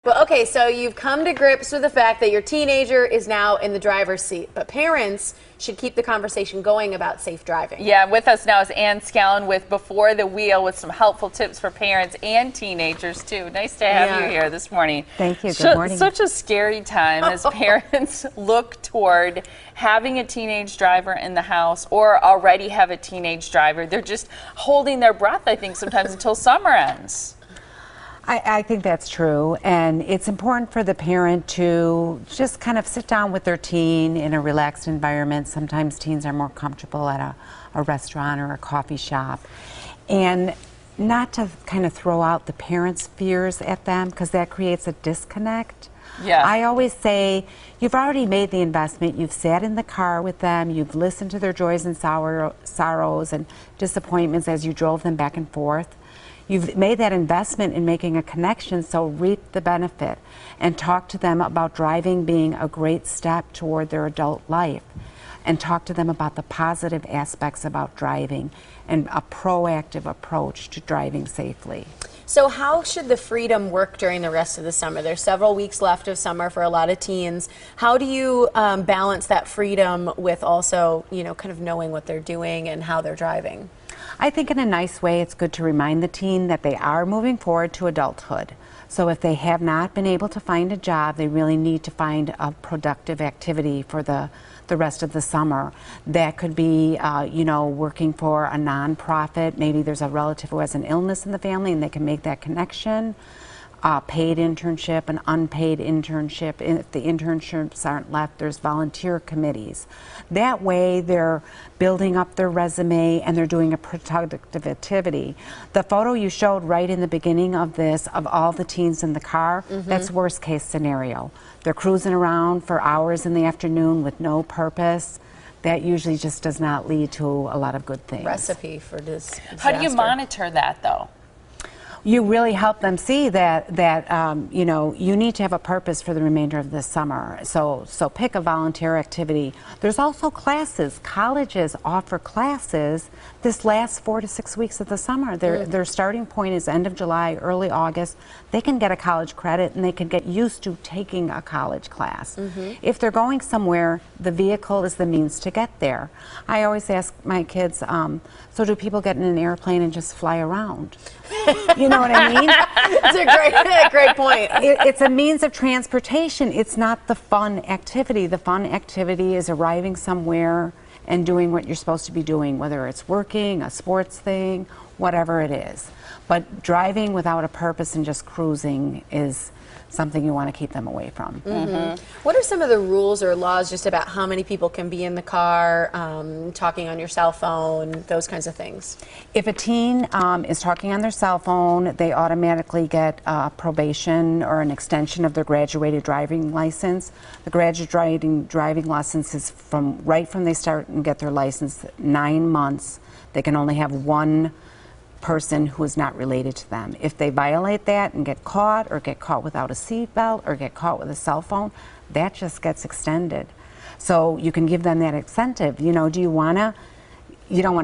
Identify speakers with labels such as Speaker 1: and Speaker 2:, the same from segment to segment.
Speaker 1: Well, okay, so you've come to grips with the fact that your teenager is now in the driver's seat, but parents should keep the conversation going about safe driving.
Speaker 2: Yeah, with us now is Scallon with Before the Wheel with some helpful tips for parents and teenagers too. Nice to have you here this morning.
Speaker 3: Thank you. Good morning.
Speaker 2: Such a scary time as parents look toward having a teenage driver in the house or already have a teenage driver. They're just holding their breath, I think, sometimes until summer ends.
Speaker 3: I think that's true, and it's important for the parent to just kind of sit down with their teen in a relaxed environment. Sometimes teens are more comfortable at a restaurant or a coffee shop, and not to kind of throw out the parents' fears at them, because that creates a disconnect.
Speaker 2: Yeah.
Speaker 3: I always say, you've already made the investment. You've sat in the car with them. You've listened to their joys and sorrows and disappointments as you drove them back and forth. You've made that investment in making a connection, so reap the benefit and talk to them about driving being a great step toward their adult life, and talk to them about the positive aspects about driving and a proactive approach to driving safely.
Speaker 1: So how should the freedom work during the rest of the summer? There's several weeks left of summer for a lot of teens. How do you balance that freedom with also, you know, kind of knowing what they're doing and how they're driving?
Speaker 3: I think in a nice way, it's good to remind the teen that they are moving forward to adulthood. So if they have not been able to find a job, they really need to find a productive activity for the rest of the summer. That could be, you know, working for a nonprofit. Maybe there's a relative who has an illness in the family and they can make that connection. Paid internship, an unpaid internship. If the internships aren't left, there's volunteer committees. That way they're building up their resume and they're doing a productive activity. The photo you showed right in the beginning of this, of all the teens in the car, that's worst case scenario. They're cruising around for hours in the afternoon with no purpose. That usually just does not lead to a lot of good things.
Speaker 1: Recipe for this disaster.
Speaker 2: How do you monitor that, though?
Speaker 3: You really help them see that you know, you need to have a purpose for the remainder of the summer. So pick a volunteer activity. There's also classes. Colleges offer classes this last 4 to 6 weeks of the summer. Their starting point is end of July, early August. They can get a college credit and they can get used to taking a college class. If they're going somewhere, the vehicle is the means to get there. I always ask my kids, so do people get in an airplane and just fly around? You know what I mean?
Speaker 1: It's a great point.
Speaker 3: It's a means of transportation. It's not the fun activity. The fun activity is arriving somewhere and doing what you're supposed to be doing, whether it's working, a sports thing, whatever it is. But driving without a purpose and just cruising is something you want to keep them away from.
Speaker 1: What are some of the rules or laws just about how many people can be in the car, talking on your cell phone, those kinds of things?
Speaker 3: If a teen is talking on their cell phone, they automatically get probation or an extension of their graduated driving license. The graduating driving license is right from they start and get their license, 9 months. They can only have one person who is not related to them. If they violate that and get caught, or get caught without a seatbelt, or get caught with a cell phone, that just gets extended. So you can give them that incentive. You know, you don't want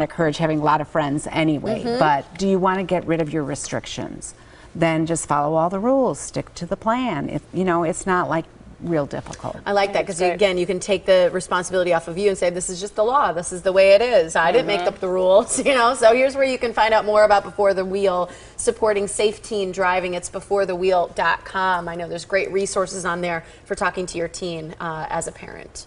Speaker 3: to encourage having a lot of friends anyway, but do you want to get rid of your restrictions? Then just follow all the rules, stick to the plan. You know, it's not like real difficult.
Speaker 1: I like that, because again, you can take the responsibility off of you and say, this is just the law, this is the way it is, I didn't make up the rules, you know. So here's where you can find out more about Before the Wheel, supporting safe teen driving. It's beforethewheel.com. I know there's great resources on there for talking to your teen as a parent.